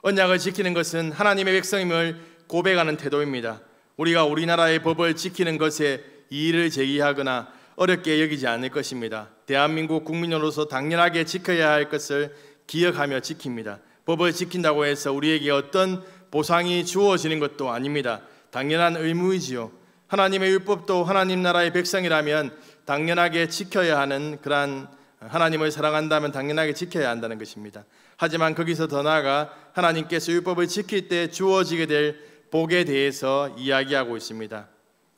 언약을 지키는 것은 하나님의 백성임을 고백하는 태도입니다. 우리가 우리나라의 법을 지키는 것에 이의를 제기하거나 어렵게 여기지 않을 것입니다. 대한민국 국민으로서 당연하게 지켜야 할 것을 기억하며 지킵니다. 법을 지킨다고 해서 우리에게 어떤 보상이 주어지는 것도 아닙니다. 당연한 의무이지요. 하나님의 율법도 하나님 나라의 백성이라면 당연하게 지켜야 하는 그러한 하나님을 사랑한다면 당연하게 지켜야 한다는 것입니다. 하지만 거기서 더 나아가 하나님께서 율법을 지킬 때 주어지게 될 복에 대해서 이야기하고 있습니다.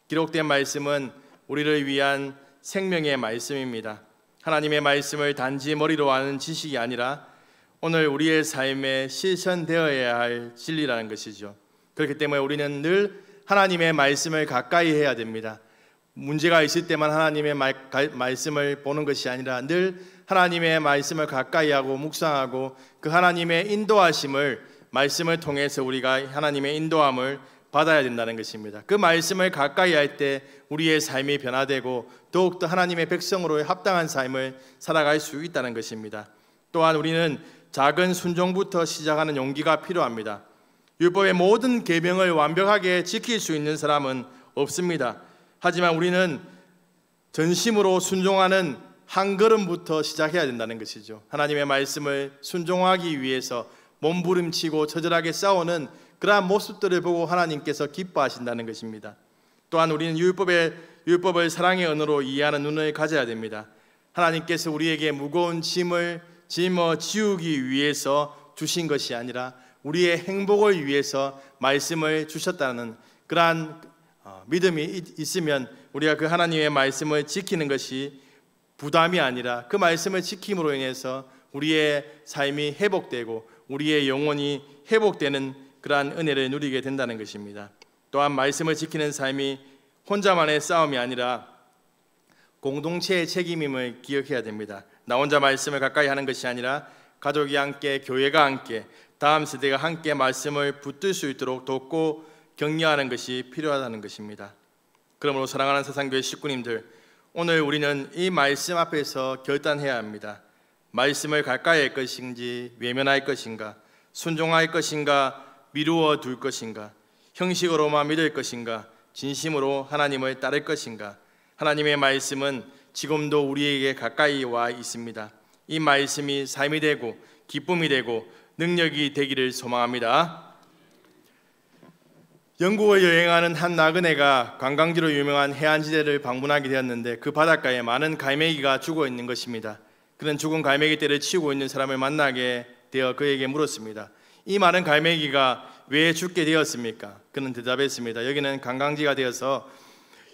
기록된 말씀은 우리를 위한 생명의 말씀입니다. 하나님의 말씀을 단지 머리로 아는 지식이 아니라 오늘 우리의 삶에 실천되어야 할 진리라는 것이죠. 그렇기 때문에 우리는 늘 하나님의 말씀을 가까이 해야 됩니다. 문제가 있을 때만 하나님의 말씀을 보는 것이 아니라 늘 하나님의 말씀을 가까이 하고 묵상하고 그 하나님의 인도하심을 말씀을 통해서 우리가 하나님의 인도함을 받아야 된다는 것입니다. 그 말씀을 가까이 할 때 우리의 삶이 변화되고 더욱더 하나님의 백성으로의 합당한 삶을 살아갈 수 있다는 것입니다. 또한 우리는 작은 순종부터 시작하는 용기가 필요합니다. 율법의 모든 계명을 완벽하게 지킬 수 있는 사람은 없습니다. 하지만 우리는 전심으로 순종하는 한 걸음부터 시작해야 된다는 것이죠. 하나님의 말씀을 순종하기 위해서 몸부림치고 처절하게 싸우는 그러한 모습들을 보고 하나님께서 기뻐하신다는 것입니다. 또한 우리는 율법을 사랑의 언어로 이해하는 눈을 가져야 됩니다. 하나님께서 우리에게 무거운 짐을 짊어 지우기 위해서 주신 것이 아니라 우리의 행복을 위해서 말씀을 주셨다는 그러한 믿음이 있으면 우리가 그 하나님의 말씀을 지키는 것이 부담이 아니라 그 말씀을 지킴으로 인해서 우리의 삶이 회복되고 우리의 영혼이 회복되는 그러한 은혜를 누리게 된다는 것입니다. 또한 말씀을 지키는 삶이 혼자만의 싸움이 아니라 공동체의 책임임을 기억해야 됩니다. 나 혼자 말씀을 가까이 하는 것이 아니라 가족이 함께, 교회가 함께, 다음 세대가 함께 말씀을 붙들 수 있도록 돕고 격려하는 것이 필요하다는 것입니다. 그러므로 사랑하는 세상교회 식구님들, 오늘 우리는 이 말씀 앞에서 결단해야 합니다. 말씀을 가까이 할 것인지 외면할 것인가, 순종할 것인가, 미루어 둘 것인가, 형식으로만 믿을 것인가, 진심으로 하나님을 따를 것인가. 하나님의 말씀은 지금도 우리에게 가까이 와 있습니다. 이 말씀이 삶이 되고 기쁨이 되고 능력이 되기를 소망합니다. 영국을 여행하는 한 나그네가 관광지로 유명한 해안지대를 방문하게 되었는데 그 바닷가에 많은 갈매기가 죽어 있는 것입니다. 그는 죽은 갈매기 떼를 치우고 있는 사람을 만나게 되어 그에게 물었습니다. 이 많은 갈매기가 왜 죽게 되었습니까? 그는 대답했습니다. 여기는 관광지가 되어서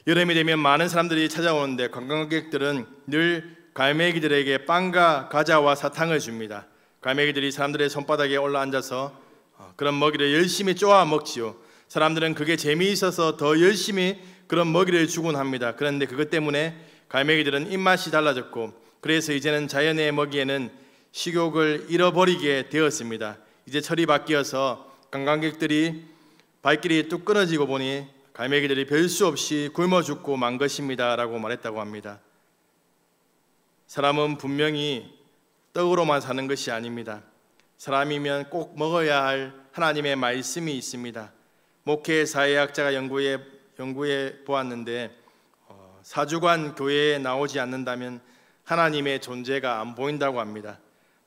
여름이 되면 많은 사람들이 찾아오는데 관광객들은 늘 갈매기들에게 빵과 과자와 사탕을 줍니다. 갈매기들이 사람들의 손바닥에 올라앉아서 그런 먹이를 열심히 쪼아 먹지요. 사람들은 그게 재미있어서 더 열심히 그런 먹이를 주곤 합니다. 그런데 그것 때문에 갈매기들은 입맛이 달라졌고, 그래서 이제는 자연의 먹이에는 식욕을 잃어버리게 되었습니다. 이제 철이 바뀌어서 관광객들이 발길이 뚝 끊어지고 보니 갈매기들이 별 수 없이 굶어 죽고 만 것입니다 라고 말했다고 합니다. 사람은 분명히 떡으로만 사는 것이 아닙니다. 사람이면 꼭 먹어야 할 하나님의 말씀이 있습니다. 목회 사회학자가 연구해 보았는데 4주간 교회에 나오지 않는다면 하나님의 존재가 안 보인다고 합니다.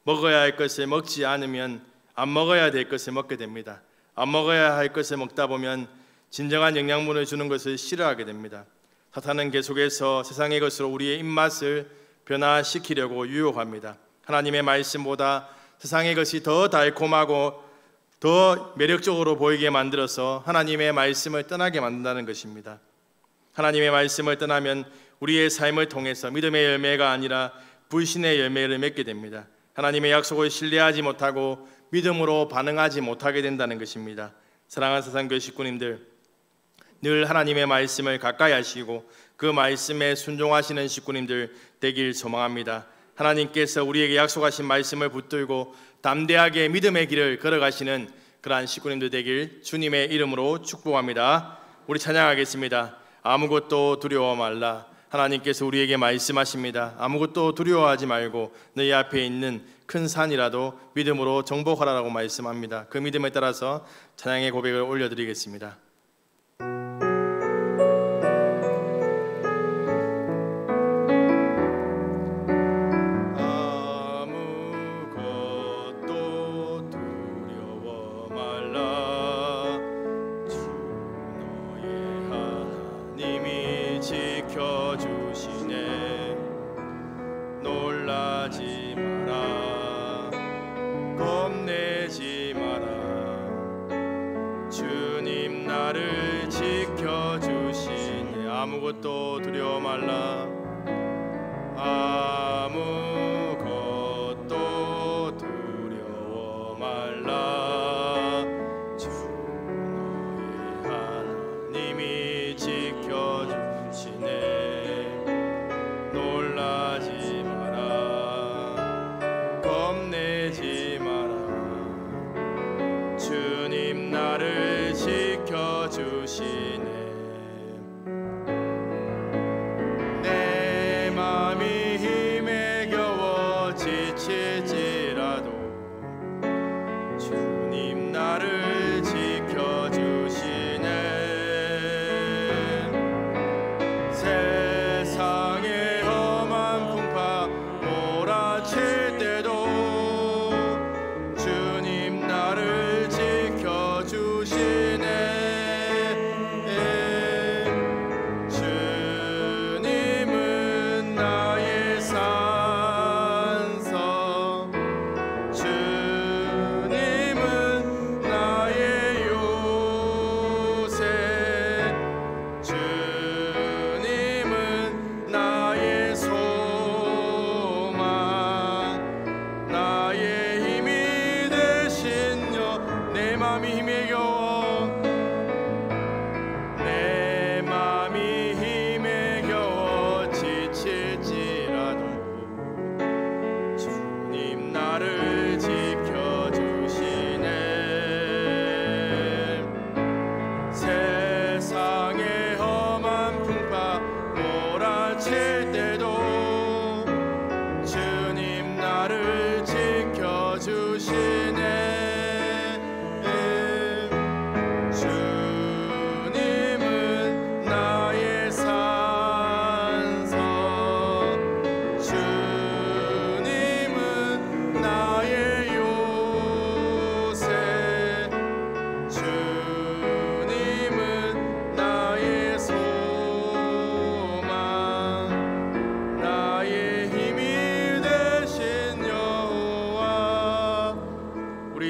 먹어야 할 것을 먹지 않으면 안 먹어야 될 것을 먹게 됩니다. 안 먹어야 할 것을 먹다 보면 진정한 영양분을 주는 것을 싫어하게 됩니다. 사탄은 계속해서 세상의 것으로 우리의 입맛을 변화시키려고 유혹합니다. 하나님의 말씀보다 세상의 것이 더 달콤하고 더 매력적으로 보이게 만들어서 하나님의 말씀을 떠나게 만든다는 것입니다. 하나님의 말씀을 떠나면 우리의 삶을 통해서 믿음의 열매가 아니라 불신의 열매를 맺게 됩니다. 하나님의 약속을 신뢰하지 못하고 믿음으로 반응하지 못하게 된다는 것입니다. 사랑하는 사상교회 식구님들, 늘 하나님의 말씀을 가까이 하시고 그 말씀에 순종하시는 식구님들 되길 소망합니다. 하나님께서 우리에게 약속하신 말씀을 붙들고 담대하게 믿음의 길을 걸어가시는 그러한 식구님들 되길 주님의 이름으로 축복합니다. 우리 찬양하겠습니다. 아무것도 두려워 말라. 하나님께서 우리에게 말씀하십니다. 아무것도 두려워하지 말고 너희 앞에 있는 큰 산이라도 믿음으로 정복하라고 말씀합니다. 그 믿음에 따라서 찬양의 고백을 올려드리겠습니다. 아무것도 두려워 말라. 아무것도 두려워 말라. 주 너희 하나님이 지켜주시네. 놀라지 마라. 겁내지 마라. 주님 나를 지켜주시네.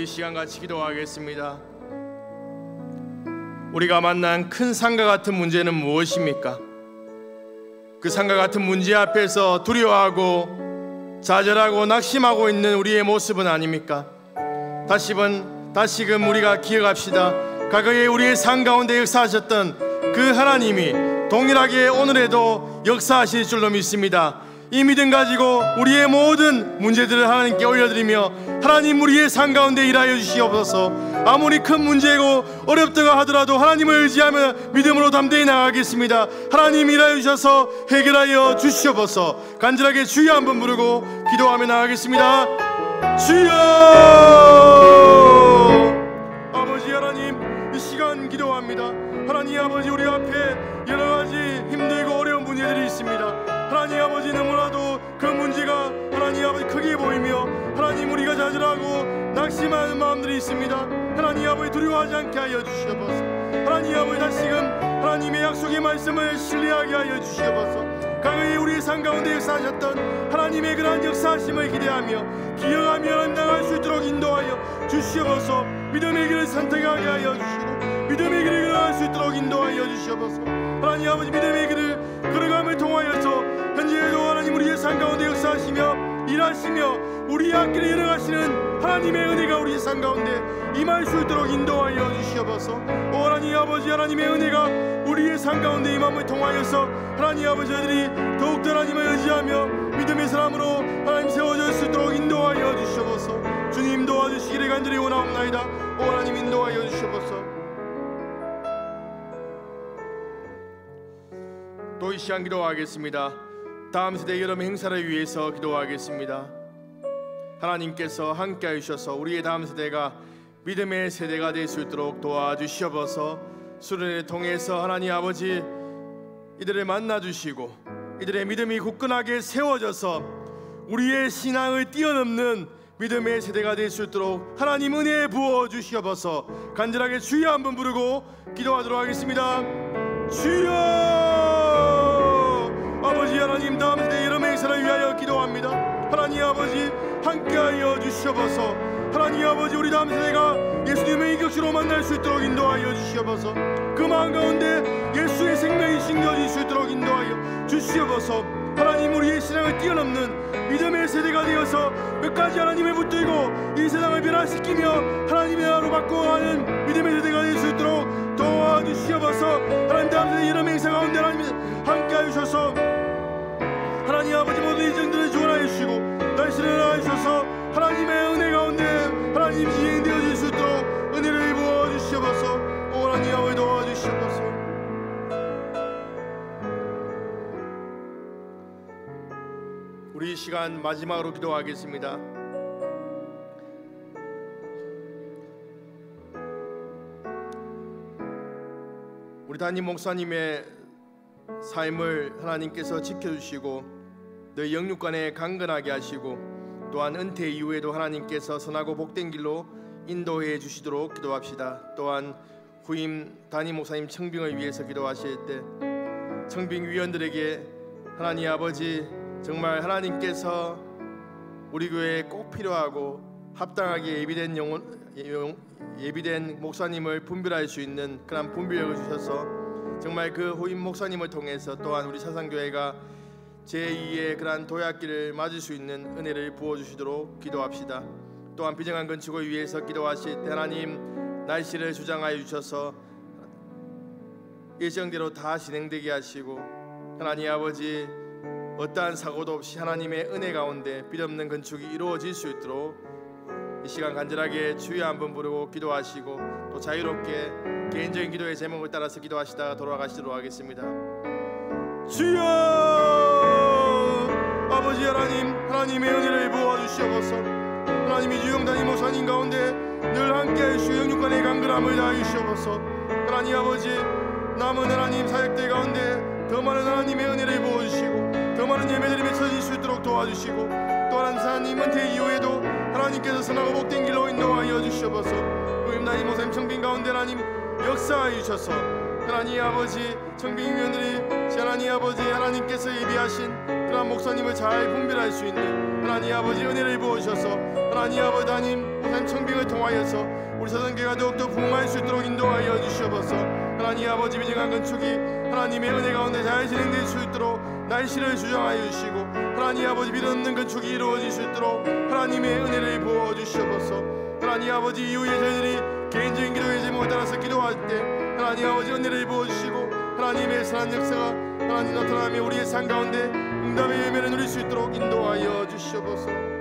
시간 같이 기도하겠습니다. 우리가 만난 큰 산과 같은 문제는 무엇입니까? 그 산과 같은 문제 앞에서 두려워하고 좌절하고 낙심하고 있는 우리의 모습은 아닙니까? 다시금 우리가 기억합시다. 과거에 우리의 삶 가운데 역사하셨던 그 하나님이 동일하게 오늘에도 역사하실 줄로 믿습니다. 이 믿음 가지고 우리의 모든 문제들을 하나님께 올려드리며 하나님 우리의 삶 가운데 일하여 주시옵소서. 아무리 큰 문제고 어렵다고 하더라도 하나님을 의지하며 믿음으로 담대히 나가겠습니다. 하나님 일하여 주셔서 해결하여 주시옵소서. 간절하게 주여 한번 부르고 기도하며 나가겠습니다. 주여! 아버지 하나님, 이 시간 기도합니다. 하나님 아버지, 우리 앞에 여러가지 힘들고 어려운 문제들이 있습니다. 하나님 아버지, 너무나도 그 문제가 하나님 아버지 크게 보이며 하나님 우리가 좌절하고 낙심하는 마음들이 있습니다. 하나님 아버지, 두려워하지 않게 하여 주시옵소서. 하나님 아버지, 다시금 하나님의 약속의 말씀을 신뢰하게 하여 주시옵소서. 과거에 우리의 삶 가운데 역사하셨던 하나님의 그러한 역사하심을 기대하며 기억하며 하나님 나갈 수 있도록 인도하여 주시옵소서. 믿음의 길을 선택하게 하여 주시고 믿음의 길을 걸어갈 수 있도록 인도하여 주시옵소서. 하나님 아버지, 믿음의 길을 걸어감을 통하여서 현재에도 하나님 우리의 삶 가운데 역사하시며 일하시며 우리의 앞길을 열어가시는 하나님의 은혜가 우리의 삶 가운데 임할 수 있도록 인도하여 주시옵소서. 오 하나님 아버지, 하나님의 은혜가 우리의 삶 가운데 임함을 통하여서 하나님 아버지, 저희들이 더욱더 하나님을 의지하며 믿음의 사람으로 하나님 세워질 수 있도록 인도하여 주시옵소서. 주님 도와주시기를 간절히 원하옵나이다. 오 하나님, 인도하여 주시옵소서. 또 이 시간 기도하겠습니다. 다음 세대 여름 행사를 위해서 기도하겠습니다. 하나님께서 함께 하셔서 우리의 다음 세대가 믿음의 세대가 될 수 있도록 도와주시옵소서. 수련을 통해서 하나님 아버지, 이들을 만나주시고 이들의 믿음이 굳건하게 세워져서 우리의 신앙을 뛰어넘는 믿음의 세대가 될 수 있도록 하나님 은혜 부어주시옵소서. 간절하게 주여 한번 부르고 기도하도록 하겠습니다. 주여! 아버지 하나님, 다음 세대 여름 행사를 위하여 기도합니다. 하나님 아버지, 함께하여 주시옵소서. 하나님 아버지, 우리 다음 세대가 예수님의 인격체로 만날 수 있도록 인도하여 주시옵소서. 그 마음 가운데 예수의 생명이 심겨질 수 있도록 인도하여 주시옵소서. 하나님, 우리의 신앙을 뛰어넘는 믿음의 세대가 되어서 끝까지 하나님을 붙들고 이 세상을 변화시키며 하나님의 나라로 바꿔가는 믿음의 세대가 될 수 있도록 도와주시옵소서. 하나님, 다음 세대 여름 행사 가운데 하나님 함께하여 주셔서 하나님 아버지, 모든 일정들을 주관하여 주시고 날씨를 일어나여 주셔서 하나님의 은혜 가운데 하나님 진행되어질 수 있도록 은혜를 부어주시옵소서. 오 하나님 아버지, 도와주시옵소서. 우리 이 시간 마지막으로 기도하겠습니다. 우리 담임 목사님의 삶을 하나님께서 지켜주시고 너희 영육간에 강건하게 하시고 또한 은퇴 이후에도 하나님께서 선하고 복된 길로 인도해 주시도록 기도합시다. 또한 후임 담임 목사님 청빙을 위해서 기도하실 때 청빙 위원들에게 하나님 아버지, 정말 하나님께서 우리 교회에 꼭 필요하고 합당하게 예비된 목사님을 분별할 수 있는 그런 분별력을 주셔서 정말 그 후임 목사님을 통해서 또한 우리 사상교회가 제2의 그러한 도약길을 맞을 수 있는 은혜를 부어주시도록 기도합시다. 또한 비정한 건축을 위해서 기도하실 때 하나님 날씨를 주장하여 주셔서 일정대로 다 진행되게 하시고 하나님 아버지, 어떠한 사고도 없이 하나님의 은혜 가운데 빌없는 건축이 이루어질 수 있도록 이 시간 간절하게 주여 한번 부르고 기도하시고 또 자유롭게 개인적인 기도의 제목을 따라서 기도하시다가 돌아가시도록 하겠습니다. 주여! 아버지 하나님, 하나님의 은혜를 부어주시옵소서. 하나님이 주영단임 목사님 가운데 늘 함께 해주시고 영육간의 강건함을 다하시옵소서. 하나님 아버지, 남은 하나님 사역들 가운데 더 많은 하나님의 은혜를 부어주시고 더 많은 예배들이 맺혀질 수 있도록 도와주시고 또 하나님 은퇴 이후에도 하나님께서 선하고 복된 길로 인도하여 주시옵소서. 후임 담임 목사님 청빙 가운데 하나님 역사하여 주셔서 하나님 아버지, 청빙위원들이 하나님 아버지, 하나님께서 예비하신 그런 목사님을 잘 분별할 수 있는 하나님 아버지 은혜를 부어주셔서 하나님 아버지, 담임 목사님 청빙을 통하여서 우리 사상교회가 더욱더 부흥할 수 있도록 인도하여 주시옵소서. 하나님 아버지 비정한 건축이 하나님의 은혜 가운데 잘 진행될 수 있도록 날씨를 주장하여 주시고 하나님 아버지 믿었는 건축이 이루어질 수 있도록 하나님의 은혜를 부어주시옵소서. 하나님 아버지 이후에 저희들이 개인적인 기도의 제목을 따라서 기도할 때 하나님 아버지 은혜를 부어주시고 하나님의 선한 역사가 하나님 나타나며 우리의 삶 가운데 응답의 열매를 누릴 수 있도록 인도하여 주시옵소서.